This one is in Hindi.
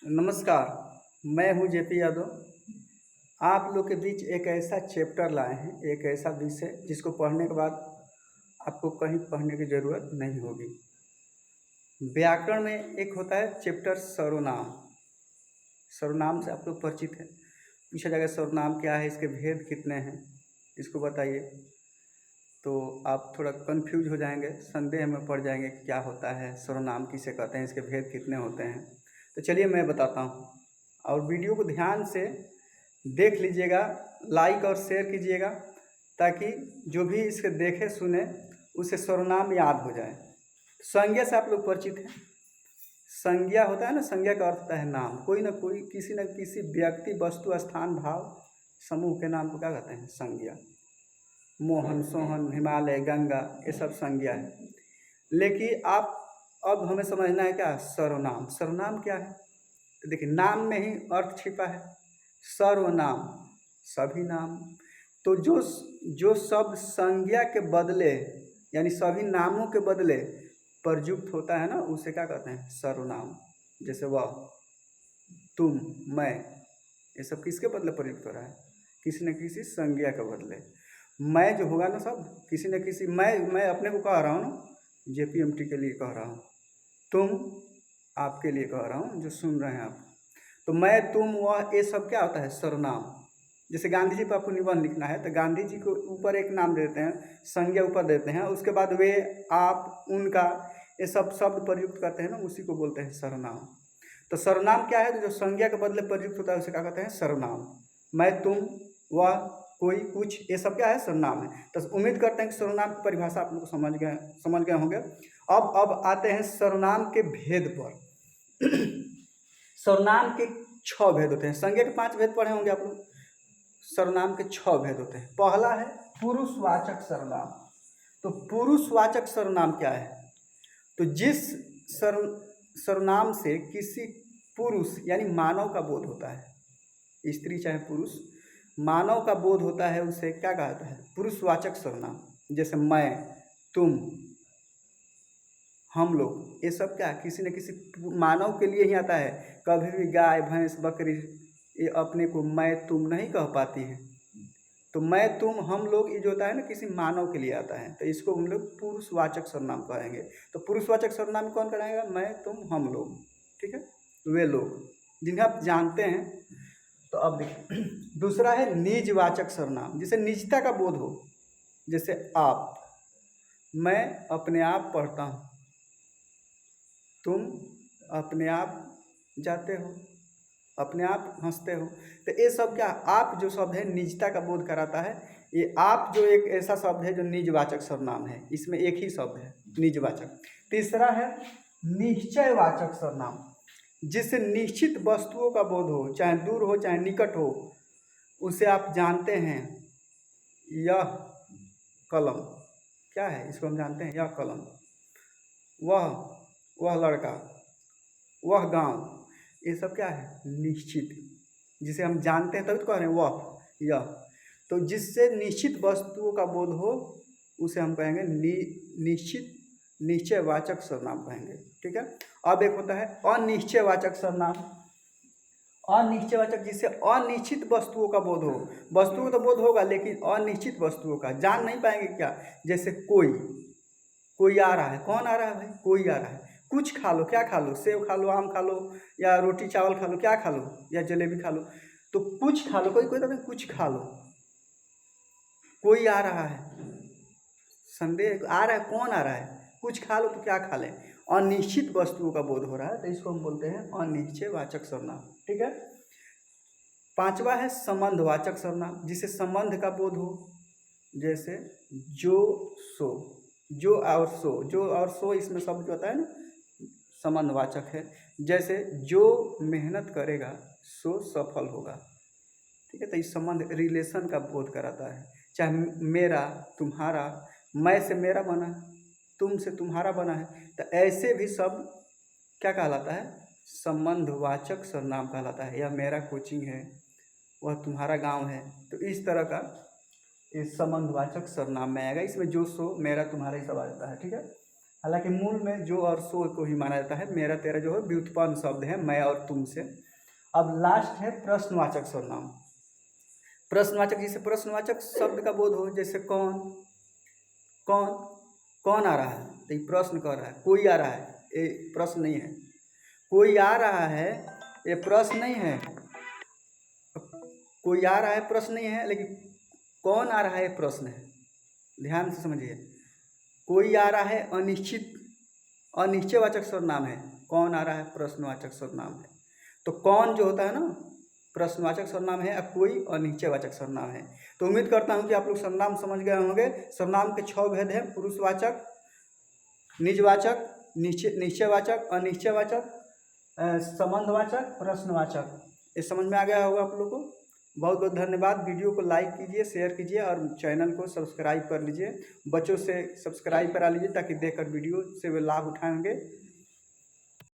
नमस्कार। मैं हूं जेपी यादव। आप लोग के बीच एक ऐसा चैप्टर लाए हैं, एक ऐसा विषय जिसको पढ़ने के बाद आपको कहीं पढ़ने की ज़रूरत नहीं होगी। व्याकरण में एक होता है चैप्टर सर्वनाम। सर्वनाम से आप लोग परिचित हैं। पूछा जाएगा सर्वनाम क्या है, इसके भेद कितने हैं, इसको बताइए। तो आप थोड़ा कंफ्यूज हो जाएंगे, संदेह में पड़ जाएंगे कि क्या होता है, सर्वनाम किसे कहते हैं, इसके भेद कितने होते हैं। तो चलिए मैं बताता हूँ, और वीडियो को ध्यान से देख लीजिएगा, लाइक और शेयर कीजिएगा, ताकि जो भी इसके देखे सुने उसे सर्वनाम याद हो जाए। संज्ञा से आप लोग परिचित हैं। संज्ञा होता है ना, संज्ञा का अर्थ होता है नाम। कोई ना कोई, किसी न किसी व्यक्ति, वस्तु, स्थान, भाव, समूह के नाम को क्या कहते हैं? संज्ञा। मोहन, सोहन, हिमालय, गंगा, ये सब संज्ञा है। लेकिन आप अब हमें समझना है क्या सर्वनाम। सर्वनाम क्या है? तो देखिए, नाम में ही अर्थ छिपा है। सर्वनाम सभी नाम। तो जो शब्द संज्ञा के बदले, यानी सभी नामों के बदले प्रयुक्त होता है ना, उसे क्या कहते हैं? सर्वनाम। जैसे वह, तुम, मैं, ये सब किसके बदले प्रयुक्त हो रहा है? किसी न किसी संज्ञा के बदले। मैं जो होगा ना, सब किसी न किसी, मैं अपने को कह रहा हूँ ना, जेपीएमटी के लिए कह रहा हूँ। तुम आपके लिए कह रहा हूँ जो सुन रहे हैं आप। तो मैं, तुम, वह, ये सब क्या होता है? सर्वनाम। जैसे गांधी जी पर आपको निबंध लिखना है तो गांधी जी को ऊपर एक नाम देते हैं, संज्ञा ऊपर देते हैं, उसके बाद वे, आप, उनका, ये सब शब्द प्रयुक्त करते हैं ना, उसी को बोलते हैं सर्वनाम। तो सर्वनाम क्या है? तो जो संज्ञा के बदले प्रयुक्त होता है उसे क्या कहते हैं? सर्वनाम। मैं, तुम, वह, कोई, कुछ, ये सब क्या है? सर्वनाम है। तो उम्मीद करते हैं कि सर्वनाम की परिभाषा आप लोग समझ गए होंगे। अब आते हैं सर्वनाम के भेद पर। सर्वनाम के 6 भेद होते हैं। संज्ञा के 5 भेद पढ़े होंगे आप लोग। सर्वनाम के 6 भेद होते हैं। पहला है पुरुषवाचक सर्वनाम। तो पुरुषवाचक सर्वनाम क्या है? तो जिस सर्वनाम से किसी पुरुष यानी मानव का बोध होता है, स्त्री चाहे पुरुष, मानव का बोध होता है, उसे क्या कहता है? पुरुषवाचक सर्वनाम। जैसे मैं, तुम, हम लोग, ये सब क्या, किसी न किसी मानव के लिए ही आता है। कभी भी गाय, भैंस, बकरी ये अपने को मैं, तुम नहीं कह पाती है। तो मैं, तुम, हम लोग, ये जो होता है ना, किसी मानव के लिए आता है, तो इसको हम लोग पुरुषवाचक सर्वनाम कहेंगे। तो पुरुषवाचक सर्वनाम कौन कराएगा? मैं, तुम, हम लोग। ठीक है, वे लोग जिन्हें आप जानते हैं। तो अब देखिए, दूसरा है निजवाचक सर्वनाम, जिसे निजता का बोध हो। जैसे आप, मैं अपने आप पढ़ता हूँ, तुम अपने आप जाते हो, अपने आप हंसते हो। तो ये सब क्या, आप जो शब्द है निजता का बोध कराता है। ये आप जो एक ऐसा शब्द है जो निजवाचक सर्वनाम है, इसमें एक ही शब्द है निजवाचक। तीसरा है निश्चयवाचक सर्वनाम, जिससे निश्चित वस्तुओं का बोध हो, चाहे दूर हो चाहे निकट हो, उसे आप जानते हैं। यह कलम क्या है? इसको हम जानते हैं, यह कलम। वह लड़का, वह गांव, ये सब क्या है? निश्चित, जिसे हम जानते हैं, तभी तो कह रहे हैं वह, यह। तो जिससे निश्चित वस्तुओं का बोध हो, उसे हम कहेंगे निश्चित, निश्चयवाचक सर्वनाम कहेंगे। ठीक है। अब एक होता है अनिश्चयवाचक सर्वनाम। अनिश्चयवाचक, जिससे अनिश्चित वस्तुओं का बोध हो। वस्तुओं का तो बोध होगा, लेकिन अनिश्चित वस्तुओं का जान नहीं पाएंगे क्या। जैसे कोई आ रहा है। कौन आ रहा है भाई? कोई आ रहा है। कुछ खा लो, क्या खा लो? सेब खा लो, आम खा लो, या रोटी चावल खा लो, क्या खा लो, या जलेबी खा लो। तो कुछ खा लो, कोई कोई तो कुछ खा लो। कोई आ रहा है, संदेह आ रहा है, कौन आ रहा है? कुछ खा लो, तो क्या खा लें? अनिश्चित वस्तुओं का बोध हो रहा है, तो इसको हम बोलते हैं अनिश्चयवाचक सर्वनाम। ठीक है। पांचवा है संबंधवाचक सर्वनाम, जिसे संबंध का बोध हो। जैसे जो, सो, जो और सो, जो और सो, इसमें शब्द जो होता है ना, संबंधवाचक है। जैसे जो मेहनत करेगा सो सफल होगा। ठीक है। तो इस संबंध, रिलेशन का बोध कराता है। चाहे मेरा, तुम्हारा, मैं से मेरा बना है, तुम से तुम्हारा बना है, तो ऐसे भी शब्द क्या कहलाता है? संबंधवाचक सर्वनाम कहलाता है। यह मेरा कोचिंग है, वह तुम्हारा गांव है। तो इस तरह का इस संबंधवाचक सर्वनाम में आएगा। इसमें जो, सो, मेरा, तुम्हारा ही सब आ जाता है। ठीक है। हालांकि मूल में जो और सो को ही माना जाता है। मेरा तेरा जो है व्युत्पन्न शब्द है, मैं और तुम से। अब लास्ट है प्रश्नवाचक सर्वनाम। प्रश्नवाचक, जिसे प्रश्नवाचक शब्द का बोध हो, जैसे कौन, कौन कौन आ रहा है, तो ये प्रश्न कर रहा है। कोई आ रहा है, ये प्रश्न नहीं है। कोई आ रहा है, ये प्रश्न नहीं है। कोई आ रहा है प्रश्न नहीं है, लेकिन कौन आ रहा है प्रश्न है। ध्यान से समझिए। कोई आ रहा है अनिश्चित, अनिश्चयवाचक सर्वनाम है। कौन आ रहा है प्रश्नवाचक सर्वनाम है। तो कौन जो होता है ना प्रश्नवाचक सर्वनाम है, और कोई अनिश्चयवाचक सर्वनाम है। तो उम्मीद करता हूं कि आप लोग सर्वनाम समझ गए होंगे। सर्वनाम के 6 भेद हैं: पुरुषवाचक, निजवाचक, निश्चयवाचक, अनिश्चयवाचक, संबंधवाचक, प्रश्नवाचक। ये समझ में आ गया होगा आप लोगों को। बहुत बहुत धन्यवाद। वीडियो को लाइक कीजिए, शेयर कीजिए और चैनल को सब्सक्राइब कर लीजिए। बच्चों से सब्सक्राइब करा लीजिए ताकि देखकर वीडियो से वे लाभ उठाएंगे।